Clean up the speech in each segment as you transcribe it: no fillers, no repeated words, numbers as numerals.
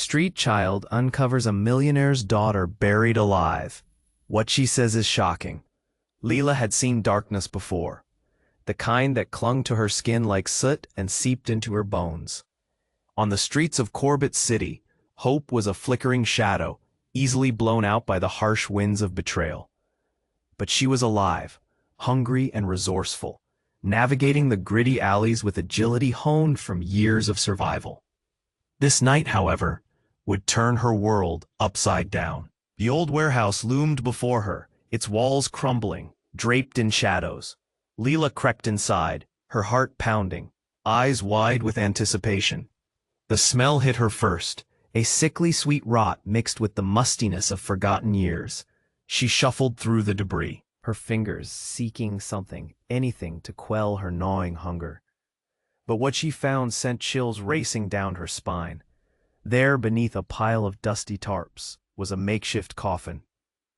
street child uncovers a millionaire's daughter buried alive. What she says is shocking. Lila had seen darkness before, the kind that clung to her skin like soot and seeped into her bones. On the streets of Corbett City, hope was a flickering shadow, easily blown out by the harsh winds of betrayal. But she was alive, hungry and resourceful, navigating the gritty alleys with agility honed from years of survival. This night, however, would turn her world upside down. The old warehouse loomed before her, its walls crumbling, draped in shadows. Lila crept inside, her heart pounding, eyes wide with anticipation. The smell hit her first, a sickly sweet rot mixed with the mustiness of forgotten years. She shuffled through the debris, her fingers seeking something, anything to quell her gnawing hunger. But what she found sent chills racing down her spine. There, beneath a pile of dusty tarps, was a makeshift coffin.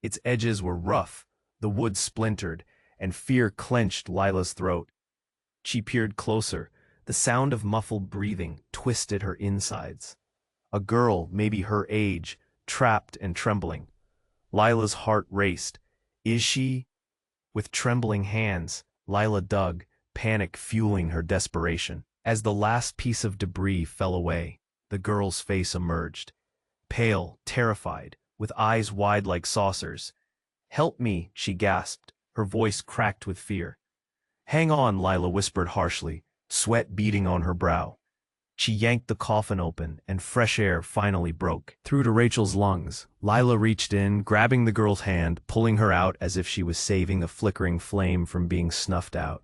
Its edges were rough, the wood splintered, and fear clenched Lila's throat. She peered closer. The sound of muffled breathing twisted her insides. A girl, maybe her age, trapped and trembling. Lila's heart raced. Is she? With trembling hands, Lila dug, panic fueling her desperation. As the last piece of debris fell away, the girl's face emerged. Pale, terrified, with eyes wide like saucers. "Help me," she gasped, her voice cracked with fear. "Hang on," Lila whispered harshly, sweat beading on her brow. She yanked the coffin open, and fresh air finally broke through to Rachel's lungs. Lila reached in, grabbing the girl's hand, pulling her out as if she was saving a flickering flame from being snuffed out.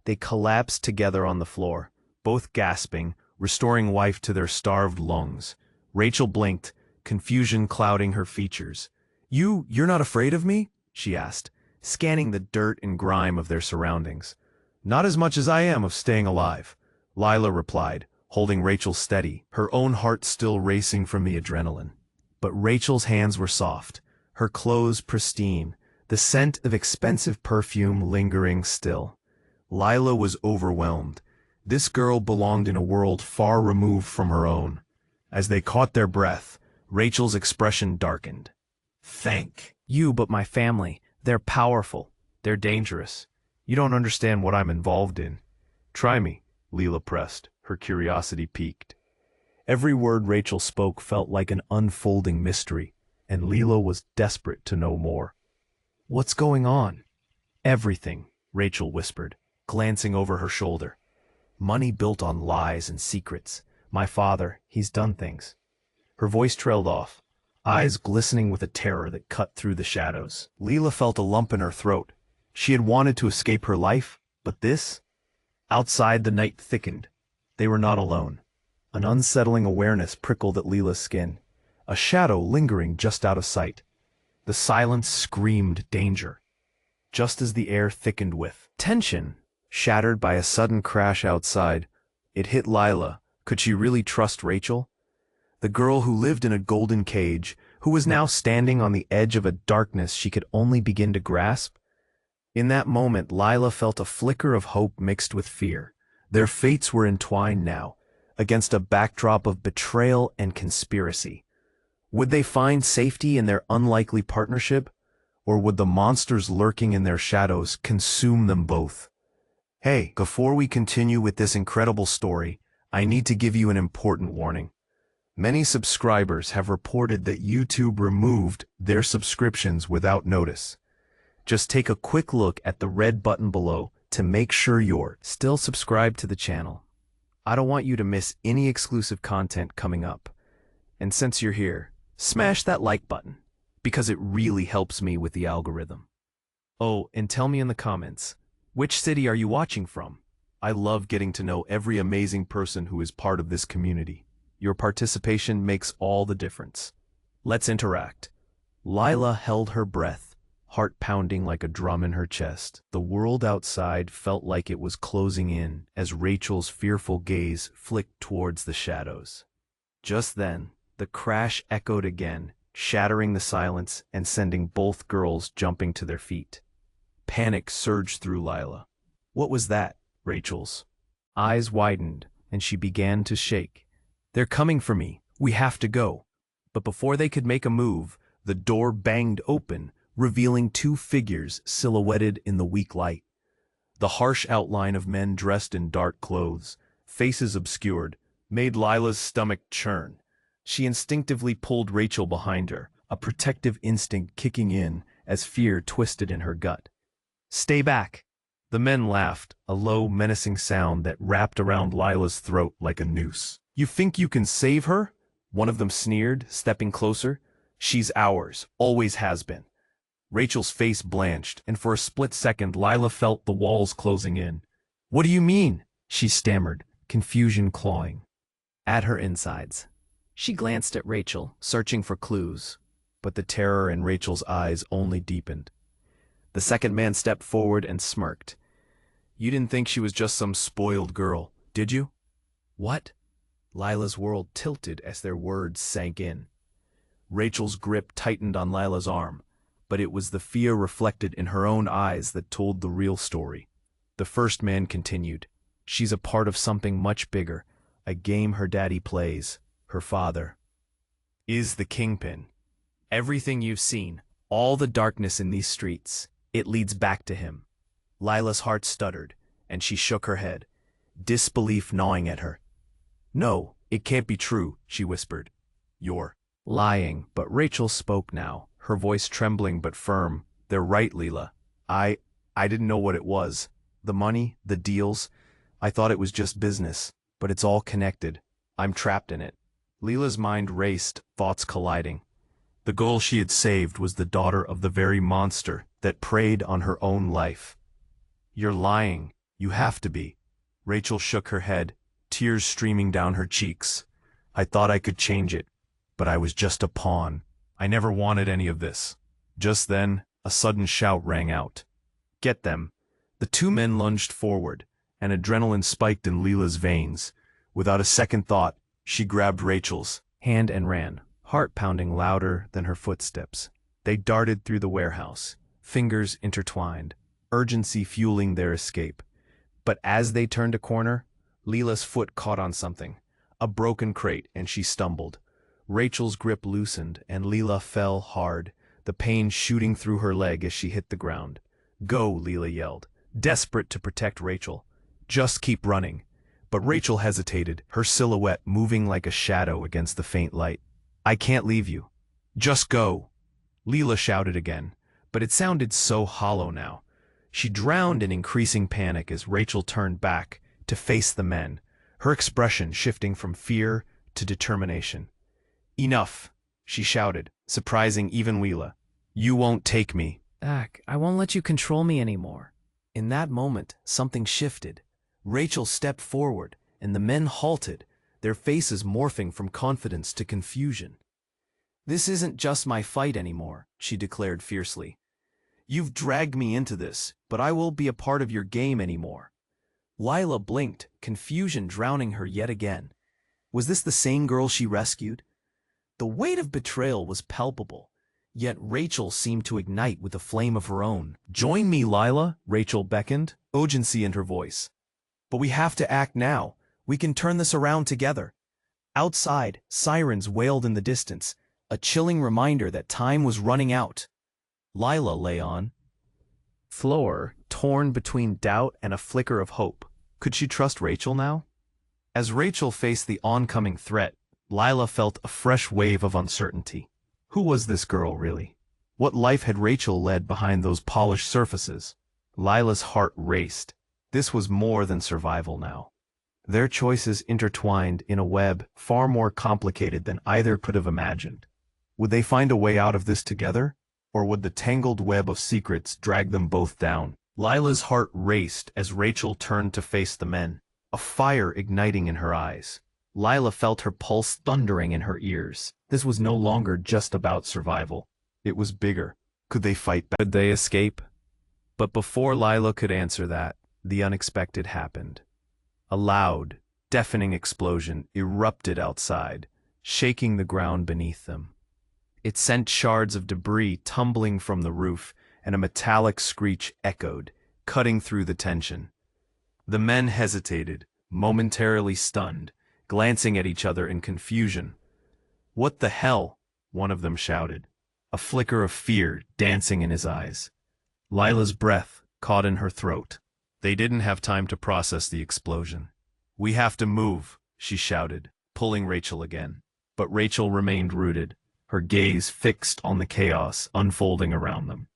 They collapsed together on the floor, both gasping, restoring life to their starved lungs. Rachel blinked, confusion clouding her features. You're not afraid of me?" she asked, scanning the dirt and grime of their surroundings. "Not as much as I am of staying alive," Lila replied, holding Rachel steady, her own heart still racing from the adrenaline. But Rachel's hands were soft, her clothes pristine, the scent of expensive perfume lingering still. Lila was overwhelmed. This girl belonged in a world far removed from her own. As they caught their breath, Rachel's expression darkened. "Thank you, but my family, they're powerful, they're dangerous. You don't understand what I'm involved in." "Try me," Lila pressed, her curiosity piqued. Every word Rachel spoke felt like an unfolding mystery, and Lila was desperate to know more. "What's going on?" "Everything," Rachel whispered, glancing over her shoulder. "Money built on lies and secrets. My father, he's done things." Her voice trailed off, eyes glistening with a terror that cut through the shadows. Lila felt a lump in her throat. She had wanted to escape her life, but this? Outside, the night thickened. They were not alone. An unsettling awareness prickled at Lila's skin, a shadow lingering just out of sight. The silence screamed danger. Just as the air thickened with tension, shattered by a sudden crash outside, it hit Lila. Could she really trust Rachel? The girl who lived in a golden cage, who was now standing on the edge of a darkness she could only begin to grasp? In that moment, Lila felt a flicker of hope mixed with fear. Their fates were entwined now, against a backdrop of betrayal and conspiracy. Would they find safety in their unlikely partnership, or would the monsters lurking in their shadows consume them both? Hey, before we continue with this incredible story, I need to give you an important warning. Many subscribers have reported that YouTube removed their subscriptions without notice. Just take a quick look at the red button below to make sure you're still subscribed to the channel. I don't want you to miss any exclusive content coming up. And since you're here, smash that like button, because it really helps me with the algorithm. Oh, and tell me in the comments, which city are you watching from? I love getting to know every amazing person who is part of this community. Your participation makes all the difference. Let's interact. Lila held her breath, heart pounding like a drum in her chest. The world outside felt like it was closing in as Rachel's fearful gaze flicked towards the shadows. Just then, the crash echoed again, shattering the silence and sending both girls jumping to their feet. Panic surged through Lila. "What was that?" Rachel's eyes widened, and she began to shake. "They're coming for me. We have to go." But before they could make a move, the door banged open, revealing two figures silhouetted in the weak light. The harsh outline of men dressed in dark clothes, faces obscured, made Lila's stomach churn. She instinctively pulled Rachel behind her, a protective instinct kicking in as fear twisted in her gut. "Stay back!" The men laughed, a low, menacing sound that wrapped around Lila's throat like a noose. "You think you can save her?" One of them sneered, stepping closer. "She's ours, always has been." Rachel's face blanched, and for a split second Lila felt the walls closing in. "What do you mean?" she stammered, confusion clawing at her insides. She glanced at Rachel, searching for clues, but the terror in Rachel's eyes only deepened. The second man stepped forward and smirked. "You didn't think she was just some spoiled girl, did you?" "What?" Lila's world tilted as their words sank in. Rachel's grip tightened on Lila's arm, but it was the fear reflected in her own eyes that told the real story. The first man continued, "She's a part of something much bigger, a game her daddy plays. Her father is the kingpin. Everything you've seen, all the darkness in these streets, it leads back to him." Lila's heart stuttered, and she shook her head, disbelief gnawing at her. "No, it can't be true," she whispered. "You're lying." But Rachel spoke now, her voice trembling but firm. "They're right, Lila. I didn't know what it was. The money, the deals. I thought it was just business, but it's all connected. I'm trapped in it." Lila's mind raced, thoughts colliding. The girl she had saved was the daughter of the very monster that preyed on her own life. "You're lying. You have to be." Rachel shook her head, tears streaming down her cheeks. "I thought I could change it, but I was just a pawn. I never wanted any of this." Just then, a sudden shout rang out. "Get them!" The two men lunged forward, and adrenaline spiked in Lila's veins. Without a second thought, she grabbed Rachel's hand and ran, heart pounding louder than her footsteps. They darted through the warehouse, fingers intertwined, urgency fueling their escape. But as they turned a corner, Lila's foot caught on something, a broken crate, and she stumbled. Rachel's grip loosened, and Lila fell hard, the pain shooting through her leg as she hit the ground. "Go," Lila yelled, desperate to protect Rachel. "Just keep running." But Rachel hesitated, her silhouette moving like a shadow against the faint light. "I can't leave you." "Just go," Lila shouted again, but it sounded so hollow now. She drowned in increasing panic as Rachel turned back to face the men, her expression shifting from fear to determination. "Enough," she shouted, surprising even Lila. "You won't take me." I won't let you control me anymore." In that moment, something shifted. Rachel stepped forward, and the men halted, their faces morphing from confidence to confusion. "This isn't just my fight anymore," she declared fiercely. "You've dragged me into this, but I won't be a part of your game anymore." Lila blinked, confusion drowning her yet again. Was this the same girl she rescued? The weight of betrayal was palpable, yet Rachel seemed to ignite with a flame of her own. "Join me, Lila," Rachel beckoned, urgency in her voice. "But we have to act now. We can turn this around together." Outside, sirens wailed in the distance, a chilling reminder that time was running out. Lila lay on floor, torn between doubt and a flicker of hope. Could she trust Rachel now? As Rachel faced the oncoming threat, Lila felt a fresh wave of uncertainty. Who was this girl, really? What life had Rachel led behind those polished surfaces? Lila's heart raced. This was more than survival now. Their choices intertwined in a web far more complicated than either could have imagined. Would they find a way out of this together? Or would the tangled web of secrets drag them both down? Lila's heart raced as Rachel turned to face the men, a fire igniting in her eyes. Lila felt her pulse thundering in her ears. This was no longer just about survival. It was bigger. Could they fight back? Could they escape? But before Lila could answer that, the unexpected happened. A loud, deafening explosion erupted outside, shaking the ground beneath them. It sent shards of debris tumbling from the roof, and a metallic screech echoed, cutting through the tension. The men hesitated, momentarily stunned, glancing at each other in confusion. "What the hell?" one of them shouted, a flicker of fear dancing in his eyes. Lila's breath caught in her throat. They didn't have time to process the explosion. "We have to move," she shouted, pulling Rachel again. But Rachel remained rooted, her gaze fixed on the chaos unfolding around them.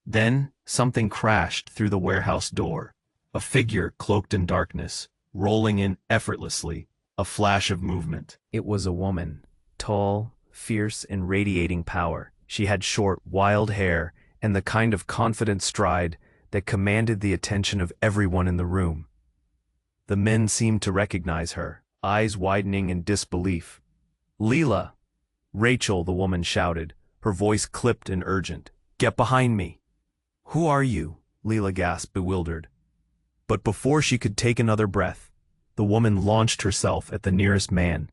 Then, something crashed through the warehouse door. A figure cloaked in darkness, rolling in effortlessly, a flash of movement. It was a woman, tall, fierce, and radiating power. She had short, wild hair and the kind of confident stride that commanded the attention of everyone in the room. The men seemed to recognize her, eyes widening in disbelief. "Lila!" "Rachel," the woman shouted, her voice clipped and urgent. "Get behind me!" "Who are you?" Lila gasped, bewildered. But before she could take another breath, the woman launched herself at the nearest man,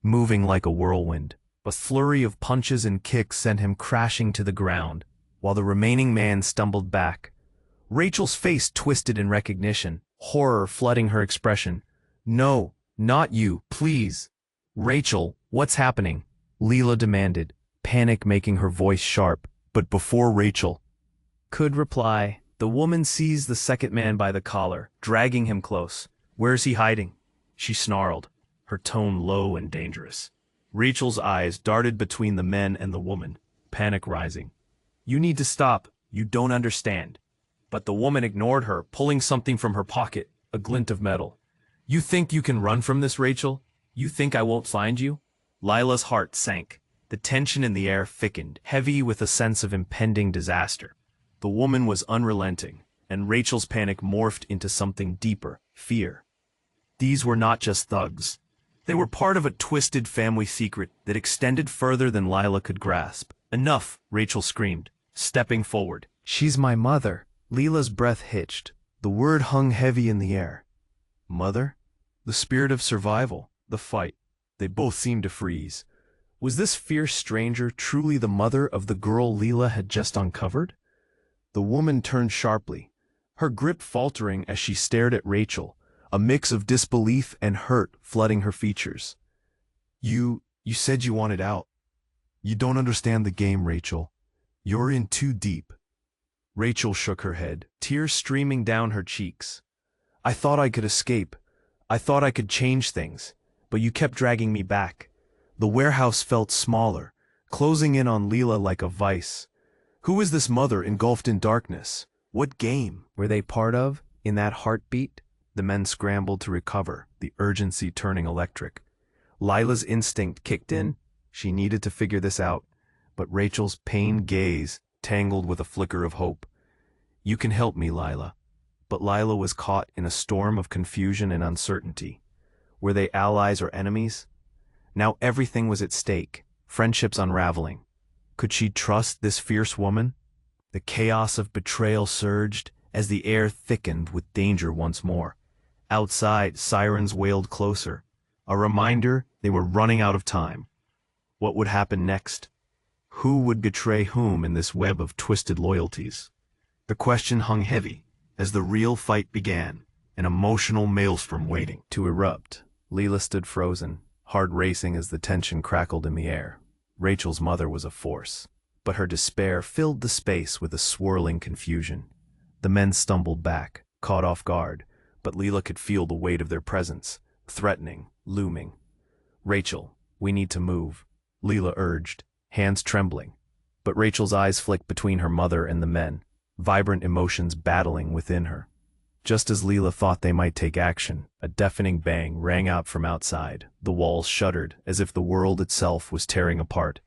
moving like a whirlwind. A flurry of punches and kicks sent him crashing to the ground, while the remaining man stumbled back. Rachel's face twisted in recognition, horror flooding her expression. "No, not you, please." "Rachel, what's happening?" Lila demanded, panic making her voice sharp. But before Rachel could reply, the woman seized the second man by the collar, dragging him close. "Where's he hiding?" she snarled, her tone low and dangerous. Rachel's eyes darted between the men and the woman, panic rising. "You need to stop. You don't understand." But the woman ignored her, pulling something from her pocket, a glint of metal. "You think you can run from this, Rachel? You think I won't find you?" Lila's heart sank. The tension in the air thickened, heavy with a sense of impending disaster. The woman was unrelenting, and Rachel's panic morphed into something deeper, fear. These were not just thugs. They were part of a twisted family secret that extended further than Lila could grasp. "Enough!" Rachel screamed, stepping forward. "She's my mother." Lila's breath hitched. The word hung heavy in the air. Mother? The spirit of survival, the fight. They both seemed to freeze. Was this fierce stranger truly the mother of the girl Lila had just uncovered? The woman turned sharply, her grip faltering as she stared at Rachel, a mix of disbelief and hurt flooding her features. You said you wanted out. You don't understand the game, Rachel. You're in too deep." Rachel shook her head, tears streaming down her cheeks. "I thought I could escape. I thought I could change things, but you kept dragging me back. The warehouse felt smaller, closing in on Lila like a vice. Who is this mother engulfed in darkness? What game were they part of in that heartbeat?" The men scrambled to recover, the urgency turning electric. Lila's instinct kicked in. She needed to figure this out, but Rachel's pained gaze tangled with a flicker of hope. "You can help me, Lila." But Lila was caught in a storm of confusion and uncertainty. Were they allies or enemies? Now everything was at stake, friendships unraveling. Could she trust this fierce woman? The chaos of betrayal surged as the air thickened with danger once more. Outside, sirens wailed closer, a reminder they were running out of time. What would happen next? Who would betray whom in this web of twisted loyalties? The question hung heavy as the real fight began, an emotional maelstrom waiting to erupt. Lila stood frozen, heart racing as the tension crackled in the air. Rachel's mother was a force, but her despair filled the space with a swirling confusion. The men stumbled back, caught off guard, but Lila could feel the weight of their presence, threatening, looming. "Rachel, we need to move," Lila urged, hands trembling. But Rachel's eyes flicked between her mother and the men, vibrant emotions battling within her. Just as Lila thought they might take action, a deafening bang rang out from outside. The walls shuddered, as if the world itself was tearing apart.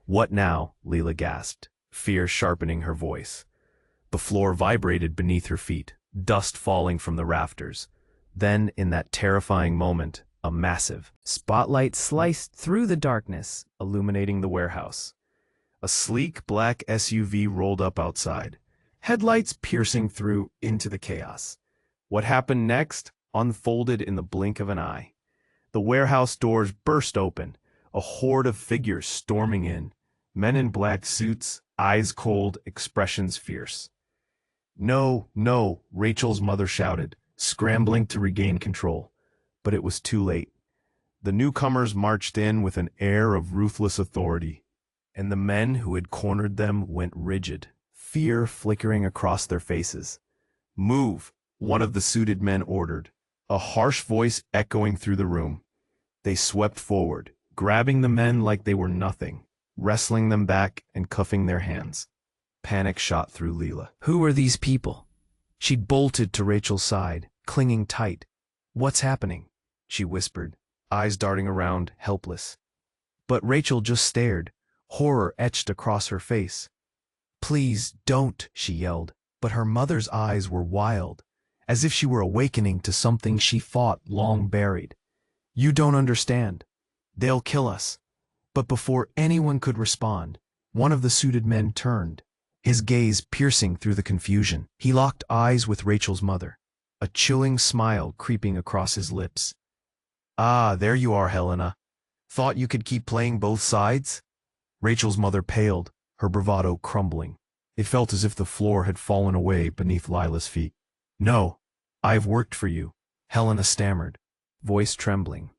"What now?" Lila gasped, fear sharpening her voice. The floor vibrated beneath her feet, dust falling from the rafters. Then, in that terrifying moment, a massive spotlight sliced through the darkness, illuminating the warehouse. A sleek black SUV rolled up outside, headlights piercing through into the chaos. What happened next unfolded in the blink of an eye. The warehouse doors burst open, a horde of figures storming in, men in black suits, eyes cold, expressions fierce. "No, no," Rachel's mother shouted, scrambling to regain control. But it was too late. The newcomers marched in with an air of ruthless authority, and the men who had cornered them went rigid, fear flickering across their faces. "Move," one of the suited men ordered, a harsh voice echoing through the room. They swept forward, grabbing the men like they were nothing, wrestling them back and cuffing their hands. Panic shot through Lila. Who are these people? She bolted to Rachel's side, clinging tight. "What's happening?" she whispered, eyes darting around, helpless. But Rachel just stared, horror etched across her face. "Please don't," she yelled, but her mother's eyes were wild, as if she were awakening to something she thought long buried. "You don't understand. They'll kill us." But before anyone could respond, one of the suited men turned, his gaze piercing through the confusion. He locked eyes with Rachel's mother, a chilling smile creeping across his lips. "Ah, there you are, Helena. Thought you could keep playing both sides?" Rachel's mother paled, her bravado crumbling. It felt as if the floor had fallen away beneath Lila's feet. "No, I've worked for you," Helena stammered, voice trembling.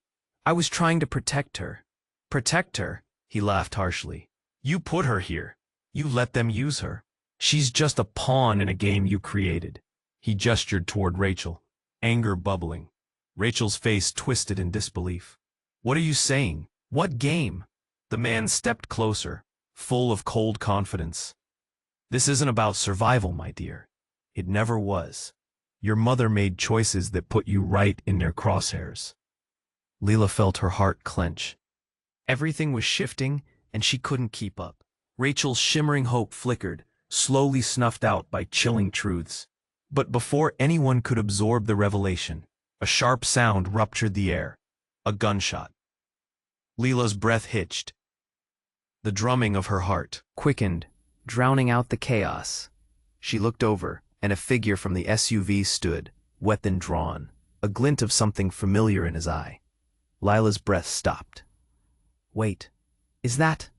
"I was trying to protect her." "Protect her?" He laughed harshly. "You put her here. You let them use her. She's just a pawn in a game you created." He gestured toward Rachel, anger bubbling. Rachel's face twisted in disbelief. "What are you saying? What game?" The man stepped closer, full of cold confidence. "This isn't about survival, my dear. It never was. Your mother made choices that put you right in their crosshairs." Lila felt her heart clench. Everything was shifting, and she couldn't keep up. Rachel's shimmering hope flickered, slowly snuffed out by chilling truths. But before anyone could absorb the revelation, a sharp sound ruptured the air. A gunshot. Lila's breath hitched. The drumming of her heart quickened, drowning out the chaos. She looked over, and a figure from the SUV stood, weapon drawn, a glint of something familiar in his eye. Lila's breath stopped. "Wait, is that—"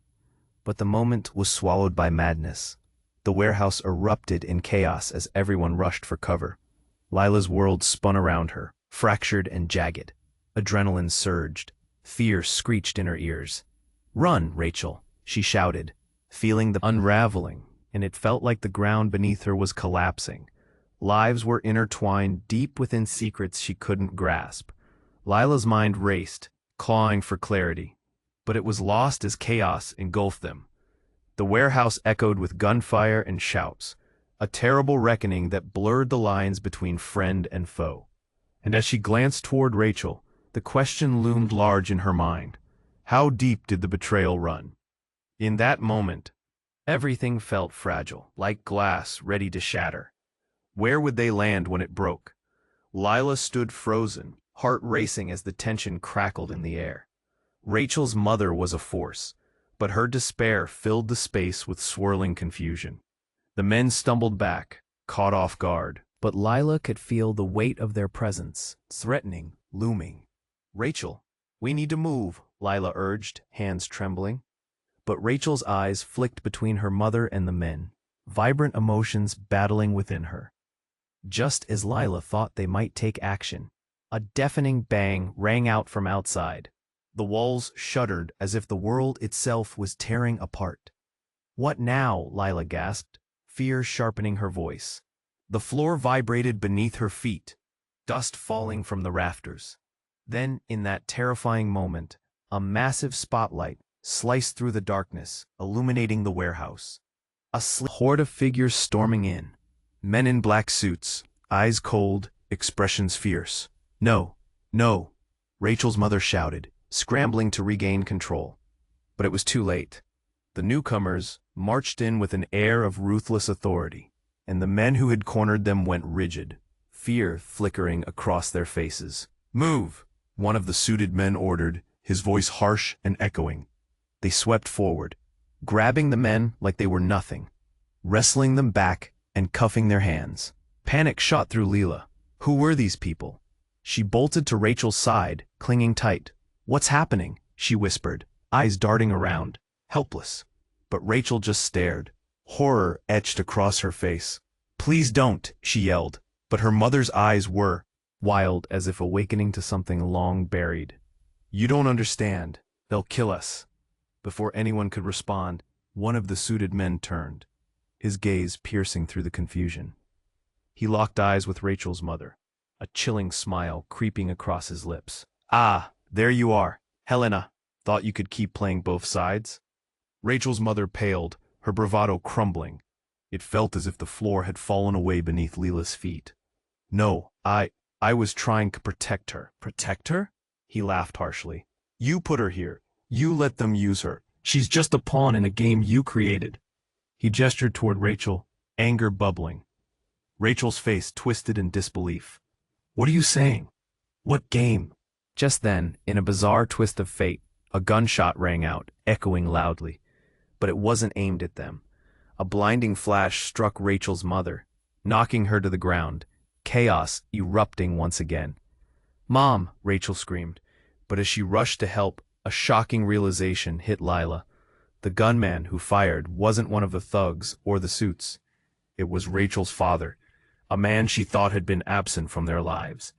But the moment was swallowed by madness. The warehouse erupted in chaos as everyone rushed for cover. Lila's world spun around her, fractured and jagged. Adrenaline surged. Fear screeched in her ears. "Run, Rachel," she shouted, feeling the unraveling, and it felt like the ground beneath her was collapsing. Lives were intertwined deep within secrets she couldn't grasp. Lila's mind raced, clawing for clarity, but it was lost as chaos engulfed them. The warehouse echoed with gunfire and shouts, a terrible reckoning that blurred the lines between friend and foe. And as she glanced toward Rachel, the question loomed large in her mind. How deep did the betrayal run? In that moment, everything felt fragile, like glass ready to shatter. Where would they land when it broke? Lila stood frozen, heart racing as the tension crackled in the air. Rachel's mother was a force, but her despair filled the space with swirling confusion. The men stumbled back, caught off guard, but Lila could feel the weight of their presence, threatening, looming. "Rachel, we need to move," Lila urged, hands trembling. But Rachel's eyes flicked between her mother and the men, vibrant emotions battling within her. Just as Lila thought they might take action, a deafening bang rang out from outside. The walls shuddered as if the world itself was tearing apart. "What now?" Lila gasped, fear sharpening her voice. The floor vibrated beneath her feet, dust falling from the rafters. Then, in that terrifying moment, a massive spotlight sliced through the darkness, illuminating the warehouse. A horde of figures storming in. Men in black suits, eyes cold, expressions fierce. "No, no," Rachel's mother shouted, scrambling to regain control. But it was too late. The newcomers marched in with an air of ruthless authority, and the men who had cornered them went rigid, fear flickering across their faces. "Move!" one of the suited men ordered, his voice harsh and echoing. They swept forward, grabbing the men like they were nothing, wrestling them back and cuffing their hands. Panic shot through Lila. Who were these people? She bolted to Rachel's side, clinging tight. "What's happening?" she whispered, eyes darting around, helpless. But Rachel just stared, horror etched across her face. "Please don't," she yelled, but her mother's eyes were wild as if awakening to something long buried. "You don't understand. They'll kill us." Before anyone could respond, one of the suited men turned, his gaze piercing through the confusion. He locked eyes with Rachel's mother, a chilling smile creeping across his lips. "Ah, there you are, Helena. Thought you could keep playing both sides?" Rachel's mother paled, her bravado crumbling. It felt as if the floor had fallen away beneath Lila's feet. "No, I was trying to protect her." "Protect her?" He laughed harshly. "You put her here. You let them use her. She's just a pawn in a game you created." He gestured toward Rachel, anger bubbling. Rachel's face twisted in disbelief. "What are you saying? What game?" Just then, in a bizarre twist of fate, a gunshot rang out, echoing loudly. But it wasn't aimed at them. A blinding flash struck Rachel's mother, knocking her to the ground, chaos erupting once again. "Mom!" Rachel screamed, but as she rushed to help, a shocking realization hit Lila. The gunman who fired wasn't one of the thugs or the suits. It was Rachel's father, a man she thought had been absent from their lives.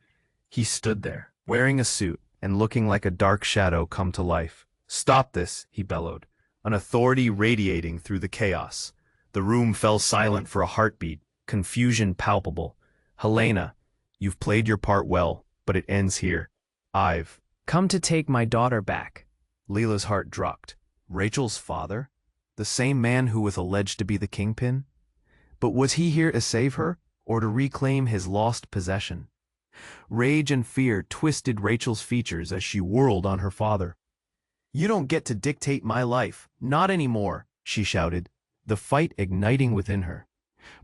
He stood there, wearing a suit and looking like a dark shadow come to life. "Stop this!" he bellowed, an authority radiating through the chaos. The room fell silent for a heartbeat, confusion palpable. "Helena, you've played your part well, but it ends here. I've come to take my daughter back." Lila's heart dropped. Rachel's father? The same man who was alleged to be the kingpin? But was he here to save her, or to reclaim his lost possession? Rage and fear twisted Rachel's features as she whirled on her father. "You don't get to dictate my life, not anymore," she shouted, the fight igniting within her.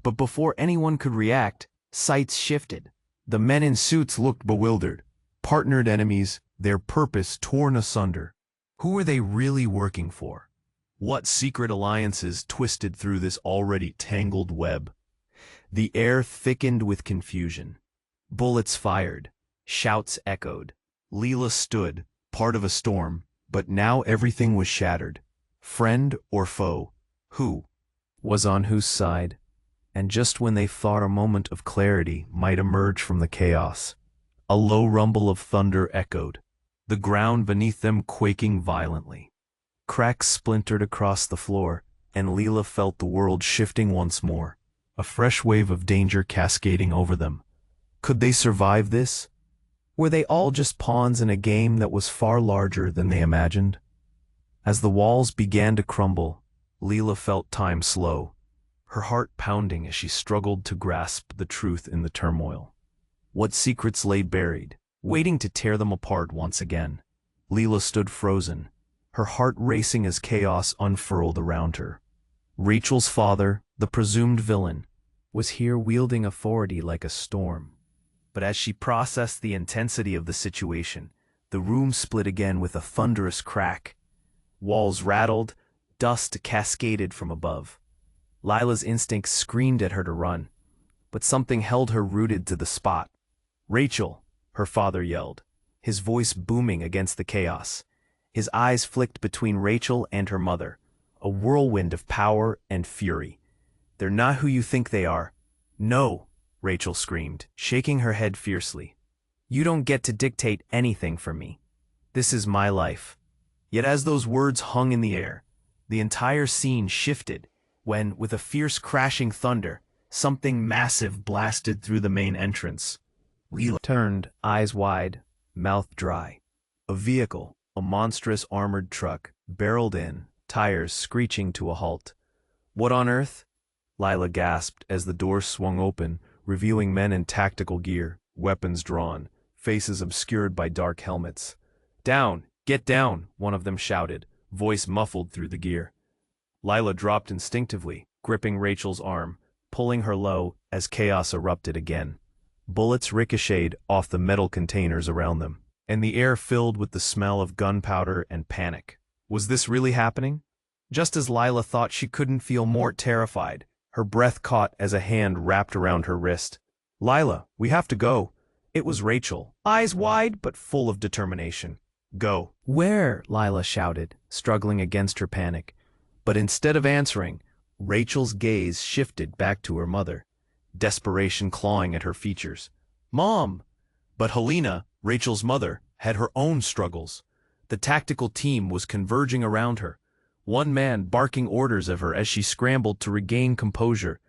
But before anyone could react, sights shifted. The men in suits looked bewildered, partnered enemies, their purpose torn asunder. Who were they really working for? What secret alliances twisted through this already tangled web? The air thickened with confusion. Bullets fired. Shouts echoed. Lila stood, part of a storm, but now everything was shattered. Friend or foe? Who was on whose side? And just when they thought a moment of clarity might emerge from the chaos, a low rumble of thunder echoed, the ground beneath them quaking violently. Cracks splintered across the floor, and Lila felt the world shifting once more, a fresh wave of danger cascading over them. Could they survive this? Were they all just pawns in a game that was far larger than they imagined? As the walls began to crumble, Lila felt time slow, her heart pounding as she struggled to grasp the truth in the turmoil. What secrets lay buried, waiting to tear them apart once again? Lila stood frozen, her heart racing as chaos unfurled around her. Rachel's father, the presumed villain, was here wielding authority like a storm. But as she processed the intensity of the situation, the room split again with a thunderous crack. Walls rattled, dust cascaded from above. Lila's instincts screamed at her to run, but something held her rooted to the spot. "Rachel," her father yelled, his voice booming against the chaos. His eyes flicked between Rachel and her mother, a whirlwind of power and fury. "They're not who you think they are." "No," Rachel screamed, shaking her head fiercely. "You don't get to dictate anything for me. This is my life." Yet as those words hung in the air, the entire scene shifted when, with a fierce crashing thunder, something massive blasted through the main entrance. Lila turned, eyes wide, mouth dry. A vehicle, a monstrous armored truck, barreled in, tires screeching to a halt. "What on earth?" Lila gasped as the doors swung open, revealing men in tactical gear, weapons drawn, faces obscured by dark helmets. "Down! Get down!" one of them shouted, voice muffled through the gear. Lila dropped instinctively, gripping Rachel's arm, pulling her low as chaos erupted again. Bullets ricocheted off the metal containers around them, and the air filled with the smell of gunpowder and panic. Was this really happening? Just as Lila thought she couldn't feel more terrified, her breath caught as a hand wrapped around her wrist. "Lila, we have to go." It was Rachel, eyes wide but full of determination. "Go." "Where?" Lila shouted, struggling against her panic. But instead of answering, Rachel's gaze shifted back to her mother, desperation clawing at her features. "Mom!" But Helena, Rachel's mother, had her own struggles. The tactical team was converging around her, one man barking orders at her as she scrambled to regain composure.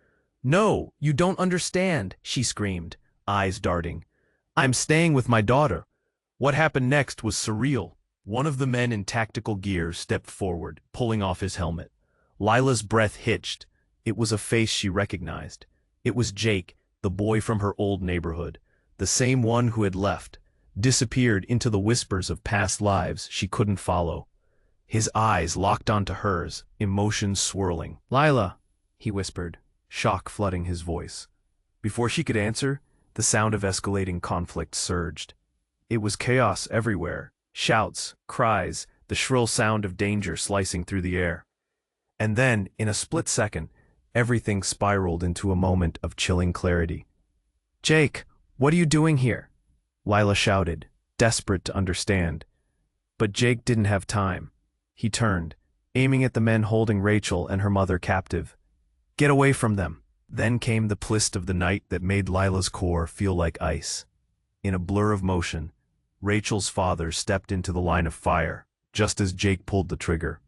"No, you don't understand," she screamed, eyes darting. "I'm staying with my daughter." What happened next was surreal. One of the men in tactical gear stepped forward, pulling off his helmet. Lila's breath hitched. It was a face she recognized. It was Jake, the boy from her old neighborhood, the same one who had left, disappeared into the whispers of past lives she couldn't follow. His eyes locked onto hers, emotions swirling. "Lila," he whispered, shock flooding his voice. Before she could answer, the sound of escalating conflict surged. It was chaos everywhere, shouts, cries, the shrill sound of danger slicing through the air. And then, in a split second, everything spiraled into a moment of chilling clarity. "Jake, what are you doing here?" Lila shouted, desperate to understand. But Jake didn't have time. He turned, aiming at the men holding Rachel and her mother captive. "Get away from them!" Then came the twist of the night that made Lila's core feel like ice. In a blur of motion, Rachel's father stepped into the line of fire, just as Jake pulled the trigger.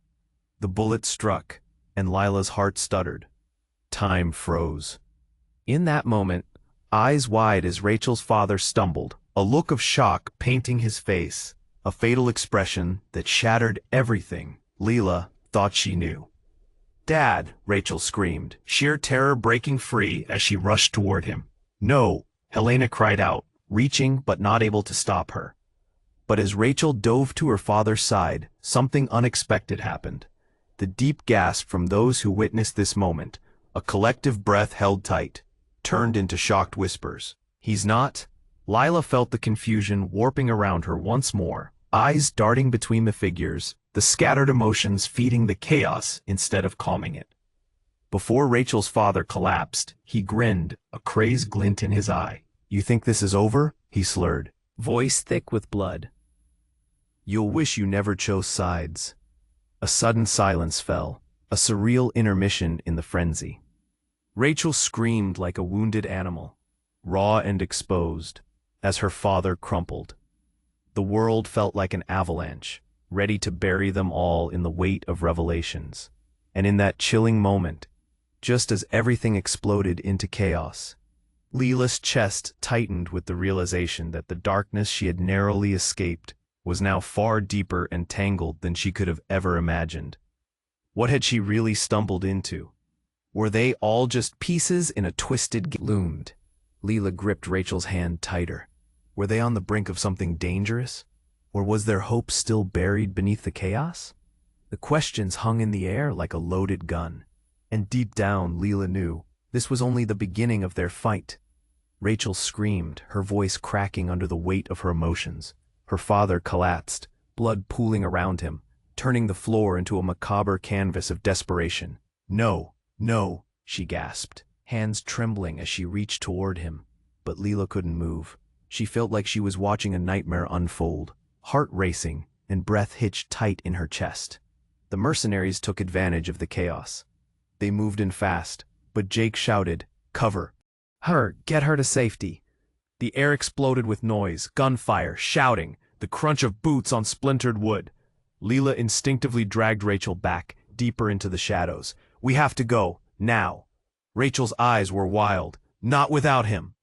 The bullet struck, and Lila's heart stuttered. Time froze. In that moment, eyes wide as Rachel's father stumbled, a look of shock painting his face, a fatal expression that shattered everything Lila thought she knew. "Dad!" Rachel screamed, sheer terror breaking free as she rushed toward him. "No!" Helena cried out, reaching but not able to stop her. But as Rachel dove to her father's side, something unexpected happened. The deep gasp from those who witnessed this moment, a collective breath held tight, turned into shocked whispers. "He's not?" Lila felt the confusion warping around her once more, eyes darting between the figures, the scattered emotions feeding the chaos instead of calming it. Before Rachel's father collapsed, he grinned, a crazed glint in his eye. "You think this is over?" he slurred, voice thick with blood. "You'll wish you never chose sides." A sudden silence fell, a surreal intermission in the frenzy. Rachel screamed like a wounded animal, raw and exposed, as her father crumpled. The world felt like an avalanche, ready to bury them all in the weight of revelations. And in that chilling moment, just as everything exploded into chaos, Lila's chest tightened with the realization that the darkness she had narrowly escaped was now far deeper and tangled than she could have ever imagined. What had she really stumbled into? Were they all just pieces in a twisted game? Loomed. Lila gripped Rachel's hand tighter. Were they on the brink of something dangerous? Or was their hope still buried beneath the chaos? The questions hung in the air like a loaded gun. And deep down, Lila knew this was only the beginning of their fight. Rachel screamed, her voice cracking under the weight of her emotions. Her father collapsed, blood pooling around him, turning the floor into a macabre canvas of desperation. "No, no," she gasped, hands trembling as she reached toward him. But Lila couldn't move. She felt like she was watching a nightmare unfold, heart racing and breath hitched tight in her chest. The mercenaries took advantage of the chaos. They moved in fast, but Jake shouted, "Cover her, get her to safety." The air exploded with noise, gunfire, shouting, the crunch of boots on splintered wood. Lila instinctively dragged Rachel back, deeper into the shadows. "We have to go, now." Rachel's eyes were wild. "Not without him."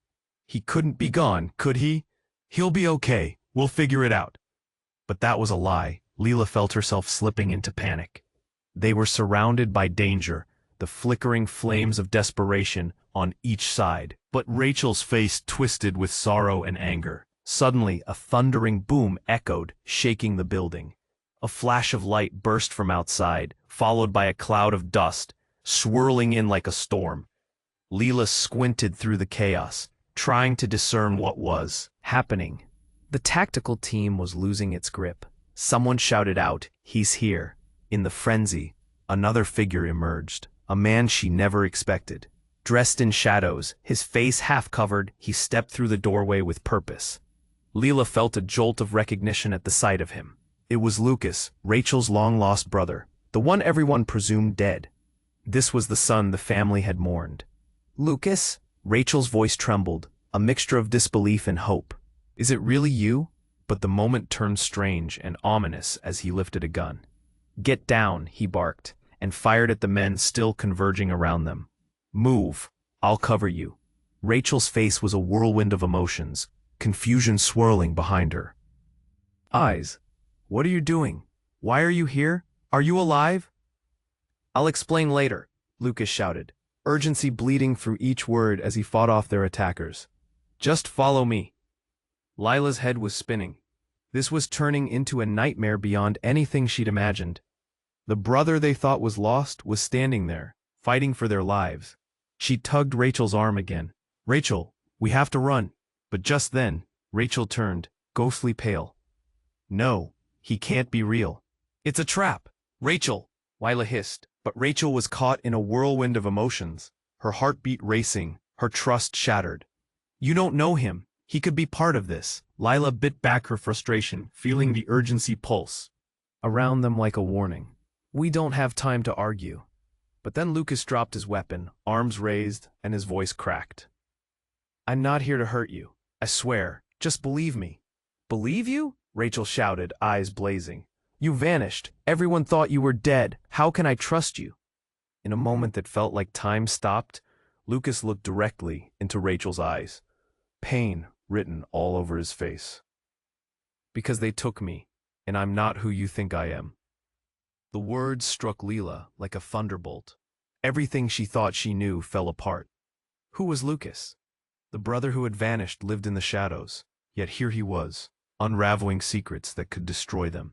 He couldn't be gone, could he? "He'll be okay, we'll figure it out." But that was a lie. Lila felt herself slipping into panic. They were surrounded by danger, the flickering flames of desperation on each side. But Rachel's face twisted with sorrow and anger. Suddenly, a thundering boom echoed, shaking the building. A flash of light burst from outside, followed by a cloud of dust, swirling in like a storm. Lila squinted through the chaos, trying to discern what was happening. The tactical team was losing its grip. Someone shouted out, "He's here." In the frenzy, another figure emerged, a man she never expected. Dressed in shadows, his face half covered, he stepped through the doorway with purpose. Lila felt a jolt of recognition at the sight of him. It was Lucas, Rachel's long-lost brother, the one everyone presumed dead. This was the son the family had mourned. "Lucas?" Rachel's voice trembled, a mixture of disbelief and hope. "Is it really you?" But the moment turned strange and ominous as he lifted a gun. "Get down," he barked, and fired at the men still converging around them. "Move. I'll cover you." Rachel's face was a whirlwind of emotions, confusion swirling behind her eyes. "What are you doing? Why are you here? Are you alive?" "I'll explain later," Lucas shouted, urgency bleeding through each word as he fought off their attackers. "Just follow me." Lila's head was spinning. This was turning into a nightmare beyond anything she'd imagined. The brother they thought was lost was standing there, fighting for their lives. She tugged Rachel's arm again. "Rachel, we have to run." But just then, Rachel turned, ghostly pale. "No, he can't be real. It's a trap." "Rachel," Lila hissed, but Rachel was caught in a whirlwind of emotions, her heartbeat racing, her trust shattered. "You don't know him. He could be part of this." Lila bit back her frustration, feeling the urgency pulse around them like a warning. "We don't have time to argue." But then Lucas dropped his weapon, arms raised, and his voice cracked. "I'm not here to hurt you. I swear. Just believe me." "Believe you?" Rachel shouted, eyes blazing. "You vanished. Everyone thought you were dead. How can I trust you?" In a moment that felt like time stopped, Lucas looked directly into Rachel's eyes, pain written all over his face. "Because they took me, and I'm not who you think I am." The words struck Lila like a thunderbolt. Everything she thought she knew fell apart. Who was Lucas? The brother who had vanished lived in the shadows, yet here he was, unraveling secrets that could destroy them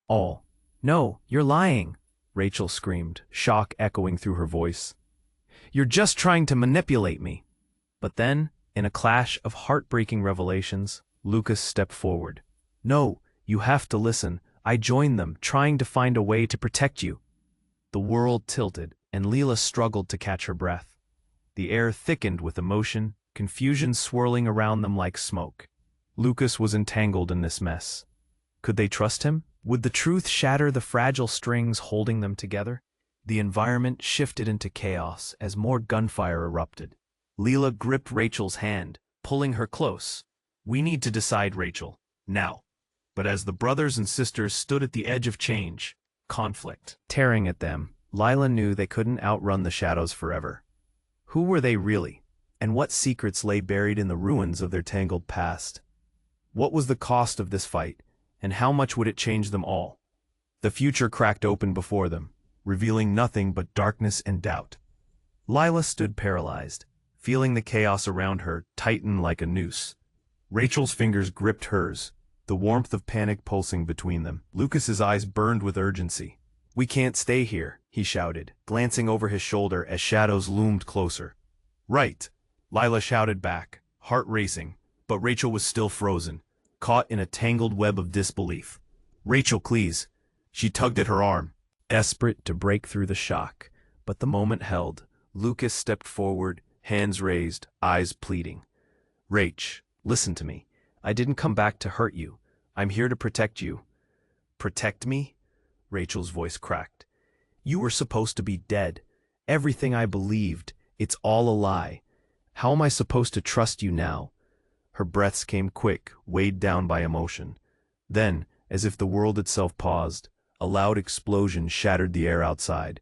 all. "No, you're lying," Rachel screamed, shock echoing through her voice. "You're just trying to manipulate me." But then, in a clash of heartbreaking revelations, Lucas stepped forward. "No, you have to listen. I joined them, trying to find a way to protect you." The world tilted, and Lila struggled to catch her breath. The air thickened with emotion, confusion swirling around them like smoke. Lucas was entangled in this mess. Could they trust him? Would the truth shatter the fragile strings holding them together? The environment shifted into chaos as more gunfire erupted. Lila gripped Rachel's hand, pulling her close. "We need to decide, Rachel. Now." But as the brothers and sisters stood at the edge of change, conflict tearing at them, Lila knew they couldn't outrun the shadows forever. Who were they really? And what secrets lay buried in the ruins of their tangled past? What was the cost of this fight, and how much would it change them all? The future cracked open before them, revealing nothing but darkness and doubt. Lila stood paralyzed, feeling the chaos around her tighten like a noose. Rachel's fingers gripped hers, the warmth of panic pulsing between them. Lucas's eyes burned with urgency. "We can't stay here," he shouted, glancing over his shoulder as shadows loomed closer. "Right," Lila shouted back, heart racing, but Rachel was still frozen, caught in a tangled web of disbelief. "Rachel, please." She tugged at her arm, desperate to break through the shock, but the moment held. Lucas stepped forward, hands raised, eyes pleading. "Rach, listen to me. I didn't come back to hurt you. I'm here to protect you." "Protect me?" Rachel's voice cracked. "You were supposed to be dead. Everything I believed, it's all a lie. How am I supposed to trust you now?" Her breaths came quick, weighed down by emotion. Then, as if the world itself paused, a loud explosion shattered the air outside.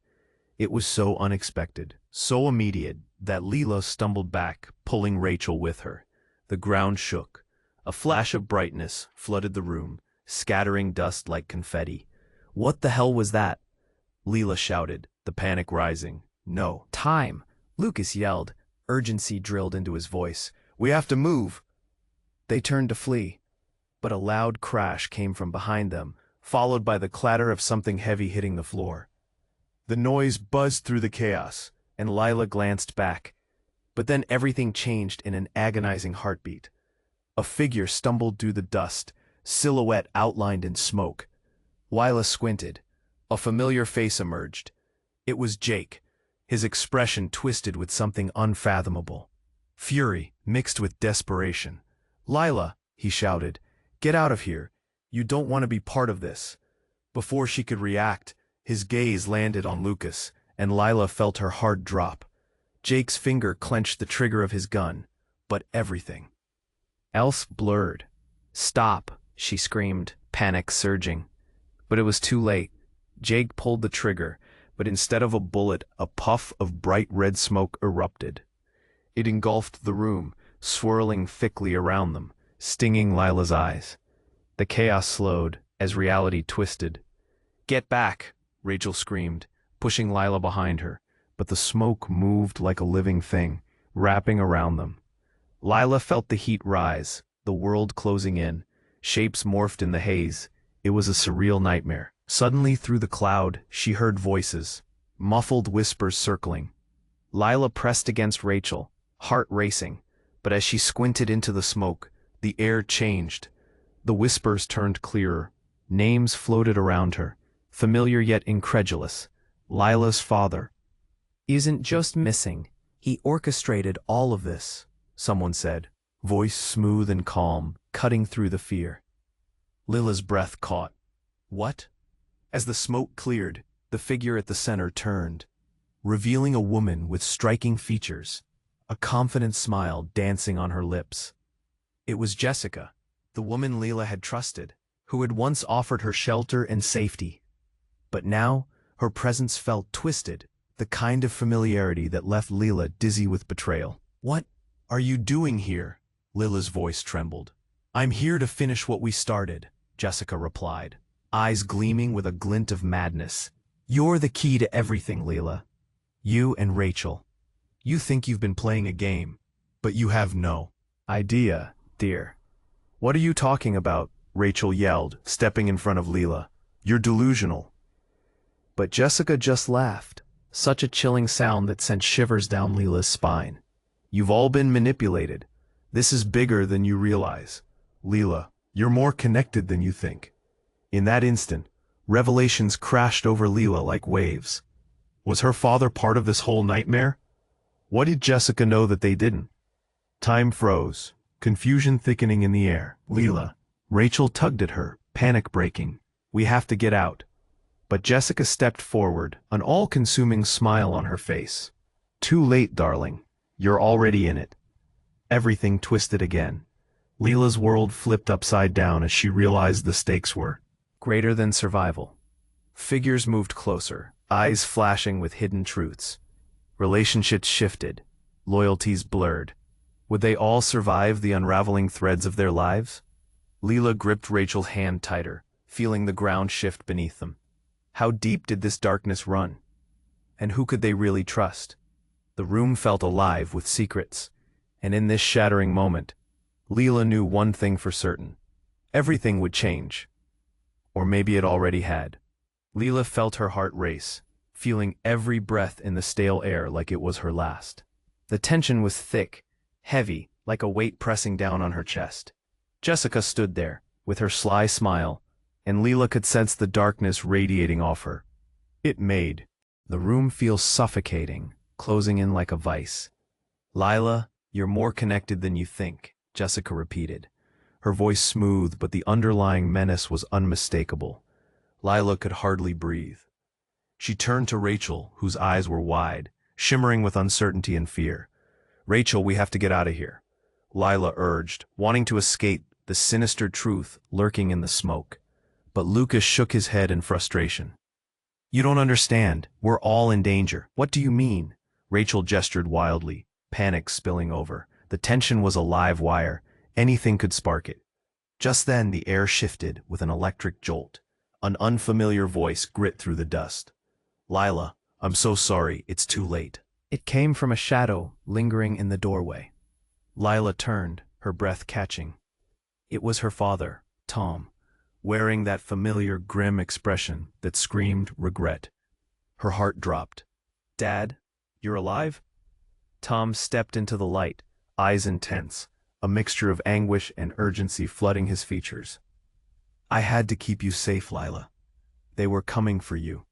It was so unexpected, so immediate, that Lila stumbled back, pulling Rachel with her. The ground shook. A flash of brightness flooded the room, scattering dust like confetti. "What the hell was that?" Lila shouted, the panic rising. "No time," Lucas yelled, urgency drilled into his voice. "We have to move." They turned to flee, but a loud crash came from behind them, followed by the clatter of something heavy hitting the floor. The noise buzzed through the chaos, and Lila glanced back. But then everything changed in an agonizing heartbeat. A figure stumbled through the dust, silhouette outlined in smoke. Lila squinted. A familiar face emerged. It was Jake, his expression twisted with something unfathomable. Fury mixed with desperation. "Lila," he shouted, "get out of here. You don't want to be part of this." Before she could react, his gaze landed on Lucas, and Lila felt her heart drop. Jake's finger clenched the trigger of his gun, but everything else blurred. "Stop," she screamed, panic surging. But it was too late. Jake pulled the trigger, but instead of a bullet, a puff of bright red smoke erupted. It engulfed the room, swirling thickly around them, stinging Lila's eyes. The chaos slowed as reality twisted. "Get back!" Rachel screamed, pushing Lila behind her, but the smoke moved like a living thing, wrapping around them. Lila felt the heat rise, the world closing in. Shapes morphed in the haze. It was a surreal nightmare. Suddenly, through the cloud, she heard voices, muffled whispers circling. Lila pressed against Rachel, heart racing, but as she squinted into the smoke, the air changed. The whispers turned clearer. Names floated around her, familiar yet incredulous. Lila's father. "Isn't just missing. He orchestrated all of this," someone said, voice smooth and calm, cutting through the fear. Lila's breath caught. What? As the smoke cleared, the figure at the center turned, revealing a woman with striking features, a confident smile dancing on her lips. It was Jessica, the woman Lila had trusted, who had once offered her shelter and safety. But now, her presence felt twisted, the kind of familiarity that left Lila dizzy with betrayal. "What are you doing here?" Lila's voice trembled. "I'm here to finish what we started," Jessica replied, eyes gleaming with a glint of madness. "You're the key to everything, Lila. You and Rachel. You think you've been playing a game, but you have no idea, dear." "What are you talking about?" Rachel yelled, stepping in front of Lila. "You're delusional." But Jessica just laughed, such a chilling sound that sent shivers down Lila's spine. "You've all been manipulated. This is bigger than you realize. Lila, you're more connected than you think." In that instant, revelations crashed over Lila like waves. Was her father part of this whole nightmare? What did Jessica know that they didn't? Time froze, confusion thickening in the air. "Lila." Rachel tugged at her, panic breaking. "We have to get out." But Jessica stepped forward, an all-consuming smile on her face. "Too late, darling. You're already in it." Everything twisted again. Lila's world flipped upside down as she realized the stakes were greater than survival. Figures moved closer, eyes flashing with hidden truths. Relationships shifted, loyalties blurred. Would they all survive the unraveling threads of their lives? Lila gripped Rachel's hand tighter, feeling the ground shift beneath them. How deep did this darkness run? And who could they really trust? The room felt alive with secrets, and in this shattering moment, Lila knew one thing for certain. Everything would change. Or maybe it already had. Lila felt her heart race, feeling every breath in the stale air like it was her last. The tension was thick, heavy, like a weight pressing down on her chest. Jessica stood there, with her sly smile, and Lila could sense the darkness radiating off her. It made the room feel suffocating, closing in like a vice. "Lila, you're more connected than you think," Jessica repeated, her voice smooth, but the underlying menace was unmistakable. Lila could hardly breathe. She turned to Rachel, whose eyes were wide, shimmering with uncertainty and fear. "Rachel, we have to get out of here," Lila urged, wanting to escape the sinister truth lurking in the smoke. But Lucas shook his head in frustration. "You don't understand. We're all in danger." "What do you mean?" Rachel gestured wildly, panic spilling over. The tension was a live wire. Anything could spark it. Just then the air shifted with an electric jolt. An unfamiliar voice grit through the dust. "Lila, I'm so sorry, it's too late." It came from a shadow lingering in the doorway. Lila turned, her breath catching. It was her father, Tom, wearing that familiar grim expression that screamed regret. Her heart dropped. "Dad, you're alive?" Tom stepped into the light, eyes intense, a mixture of anguish and urgency flooding his features. "I had to keep you safe, Lila. They were coming for you."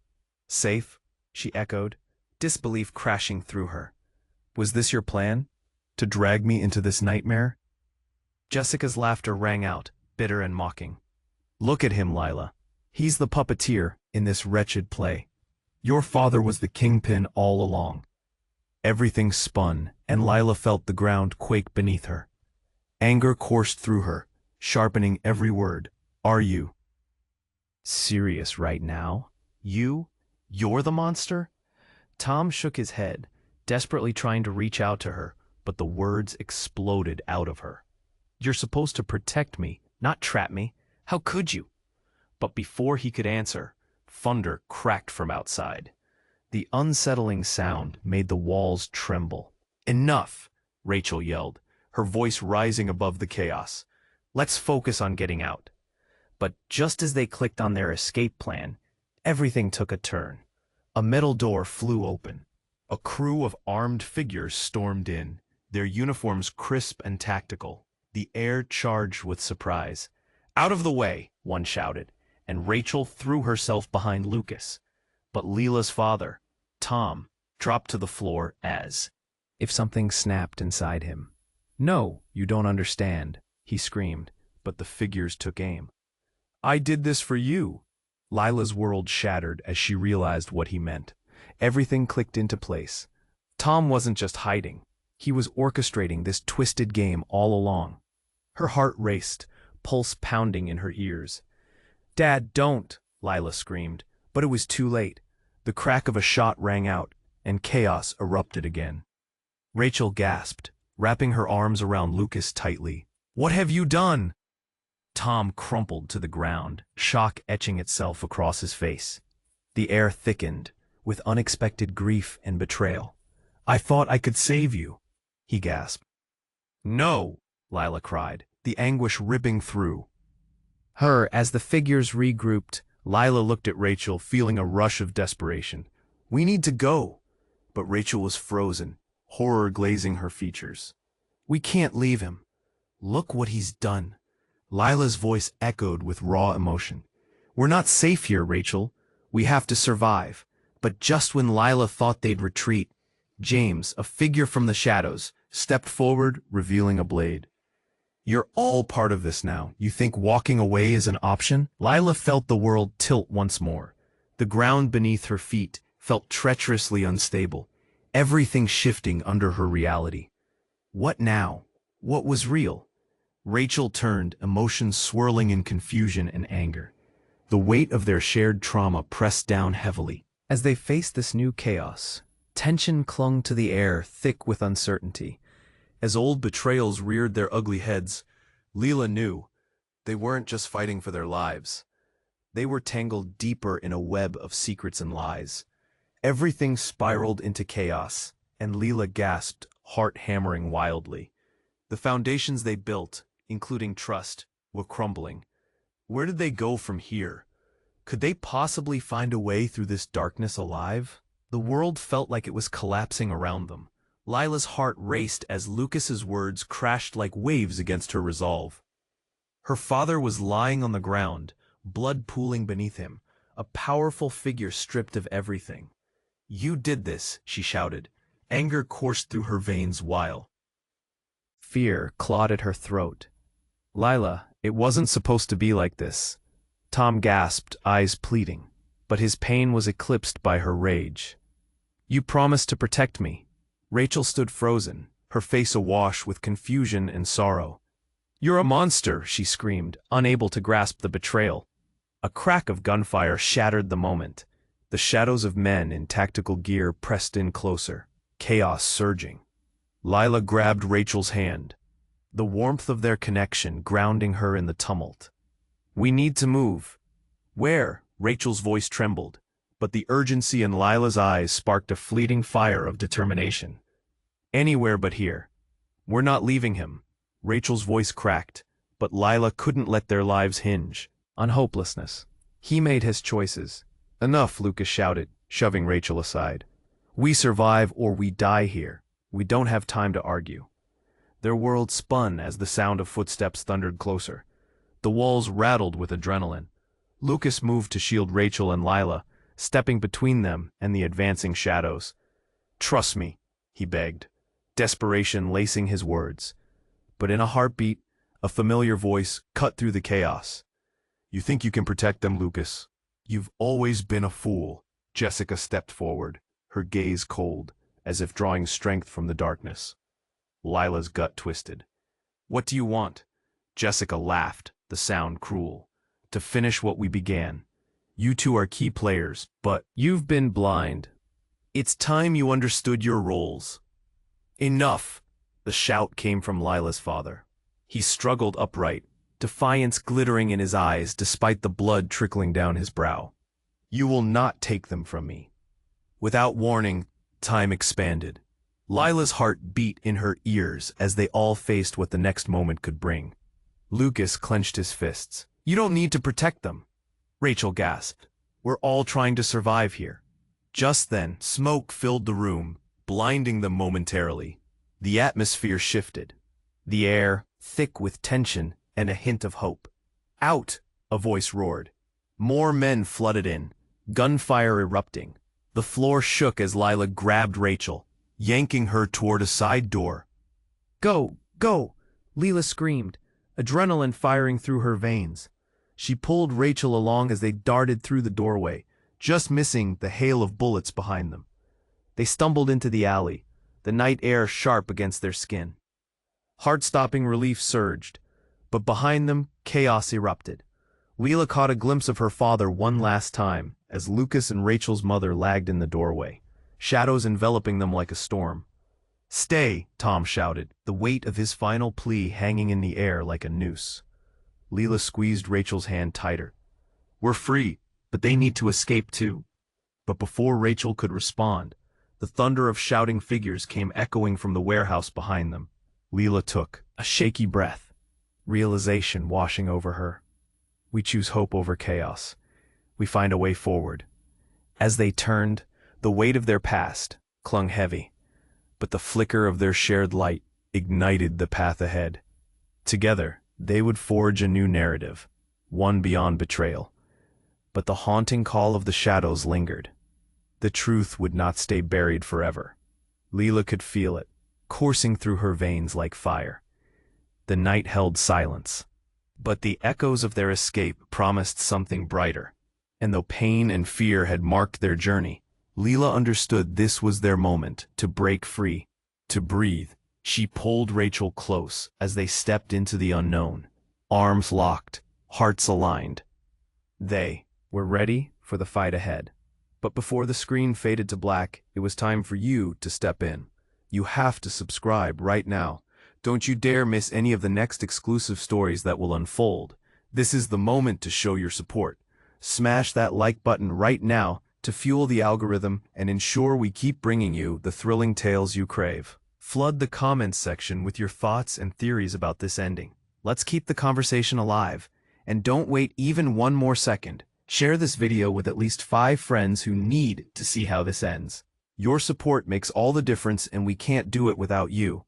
"Safe?" she echoed, disbelief crashing through her. "Was this your plan? To drag me into this nightmare?" Jessica's laughter rang out, bitter and mocking. "Look at him, Lila. He's the puppeteer in this wretched play. Your father was the kingpin all along." Everything spun, and Lila felt the ground quake beneath her. Anger coursed through her, sharpening every word. "Are you serious right now?" You're the monster? Tom shook his head, desperately trying to reach out to her, but the words exploded out of her. You're supposed to protect me, not trap me. How could you? But before he could answer, thunder cracked from outside. The unsettling sound made the walls tremble. Enough, Rachel yelled, her voice rising above the chaos. Let's focus on getting out. But just as they clicked on their escape plan, everything took a turn. A metal door flew open. A crew of armed figures stormed in, their uniforms crisp and tactical, the air charged with surprise. Out of the way, one shouted, and Rachel threw herself behind Lucas. But Lila's father, Tom, dropped to the floor as if something snapped inside him. No, you don't understand, he screamed, but the figures took aim. I did this for you. Lila's world shattered as she realized what he meant. Everything clicked into place. Tom wasn't just hiding. He was orchestrating this twisted game all along. Her heart raced, pulse pounding in her ears. Dad, don't, Lila screamed, but it was too late. The crack of a shot rang out, and chaos erupted again. Rachel gasped, wrapping her arms around Lucas tightly. What have you done? Tom crumpled to the ground, shock etching itself across his face. The air thickened, with unexpected grief and betrayal. I thought I could save you, he gasped. No, Lila cried, the anguish ripping through her. As the figures regrouped, Lila looked at Rachel, feeling a rush of desperation. We need to go. But Rachel was frozen, horror glazing her features. We can't leave him. Look what he's done. Lila's voice echoed with raw emotion. We're not safe here, Rachel. We have to survive. But just when Lila thought they'd retreat, James, a figure from the shadows, stepped forward, revealing a blade. You're all part of this now. You think walking away is an option? Lila felt the world tilt once more. The ground beneath her feet felt treacherously unstable, everything shifting under her reality. What now? What was real? Rachel turned, emotions swirling in confusion and anger. The weight of their shared trauma pressed down heavily. As they faced this new chaos, tension clung to the air, thick with uncertainty. As old betrayals reared their ugly heads, Lila knew they weren't just fighting for their lives. They were tangled deeper in a web of secrets and lies. Everything spiraled into chaos, and Lila gasped, heart hammering wildly. The foundations they built, including trust, were crumbling. Where did they go from here? Could they possibly find a way through this darkness alive? The world felt like it was collapsing around them. Lila's heart raced as Lucas's words crashed like waves against her resolve. Her father was lying on the ground, blood pooling beneath him, a powerful figure stripped of everything. You did this, she shouted. Anger coursed through her veins while fear clawed at her throat. Lila, it wasn't supposed to be like this. Tom gasped, eyes pleading, but his pain was eclipsed by her rage. You promised to protect me. Rachel stood frozen, her face awash with confusion and sorrow. You're a monster, she screamed, unable to grasp the betrayal. A crack of gunfire shattered the moment. The shadows of men in tactical gear pressed in closer, chaos surging. Lila grabbed Rachel's hand, the warmth of their connection grounding her in the tumult. We need to move. Where? Rachel's voice trembled, but the urgency in Lila's eyes sparked a fleeting fire of determination. Anywhere but here. We're not leaving him. Rachel's voice cracked, but Lila couldn't let their lives hinge on hopelessness. He made his choices. Enough, Lucas shouted, shoving Rachel aside. We survive or we die here. We don't have time to argue. Their world spun as the sound of footsteps thundered closer. The walls rattled with adrenaline. Lucas moved to shield Rachel and Lila, stepping between them and the advancing shadows. Trust me, he begged, desperation lacing his words. But in a heartbeat, a familiar voice cut through the chaos. You think you can protect them, Lucas? You've always been a fool. Jessica stepped forward, her gaze cold, as if drawing strength from the darkness. Lila's gut twisted. What do you want? Jessica laughed, the sound cruel. To finish what we began. You two are key players, but you've been blind. It's time you understood your roles. Enough! The shout came from Lila's father. He struggled upright, defiance glittering in his eyes despite the blood trickling down his brow. You will not take them from me. Without warning, time expanded. Lila's heart beat in her ears as they all faced what the next moment could bring. Lucas clenched his fists. You don't need to protect them. Rachel gasped. We're all trying to survive here. Just then, smoke filled the room, blinding them momentarily. The atmosphere shifted. The air, thick with tension and a hint of hope. Out! A voice roared. More men flooded in, gunfire erupting. The floor shook as Lila grabbed Rachel, yanking her toward a side door. Go! Go! Lila screamed, adrenaline firing through her veins. She pulled Rachel along as they darted through the doorway, just missing the hail of bullets behind them. They stumbled into the alley, the night air sharp against their skin. Heart-stopping relief surged, but behind them, chaos erupted. Lila caught a glimpse of her father one last time as Lucas and Rachel's mother lagged in the doorway, shadows enveloping them like a storm. Stay, Tom shouted, the weight of his final plea hanging in the air like a noose. Lila squeezed Rachel's hand tighter. We're free, but they need to escape too. But before Rachel could respond, the thunder of shouting figures came echoing from the warehouse behind them. Lila took a shaky breath, realization washing over her. We choose hope over chaos. We find a way forward. As they turned, the weight of their past clung heavy, but the flicker of their shared light ignited the path ahead. Together, they would forge a new narrative, one beyond betrayal. But the haunting call of the shadows lingered. The truth would not stay buried forever. Lila could feel it, coursing through her veins like fire. The night held silence, but the echoes of their escape promised something brighter. And though pain and fear had marked their journey, Lila understood this was their moment to break free, to breathe. She pulled Rachel close as they stepped into the unknown, arms locked, hearts aligned. They were ready for the fight ahead. But before the screen faded to black, it was time for you to step in. You have to subscribe right now. Don't you dare miss any of the next exclusive stories that will unfold. This is the moment to show your support. Smash that like button right now to fuel the algorithm and ensure we keep bringing you the thrilling tales you crave. Flood the comments section with your thoughts and theories about this ending. Let's keep the conversation alive. And don't wait even one more second. Share this video with at least 5 friends who need to see how this ends. Your support makes all the difference and we can't do it without you.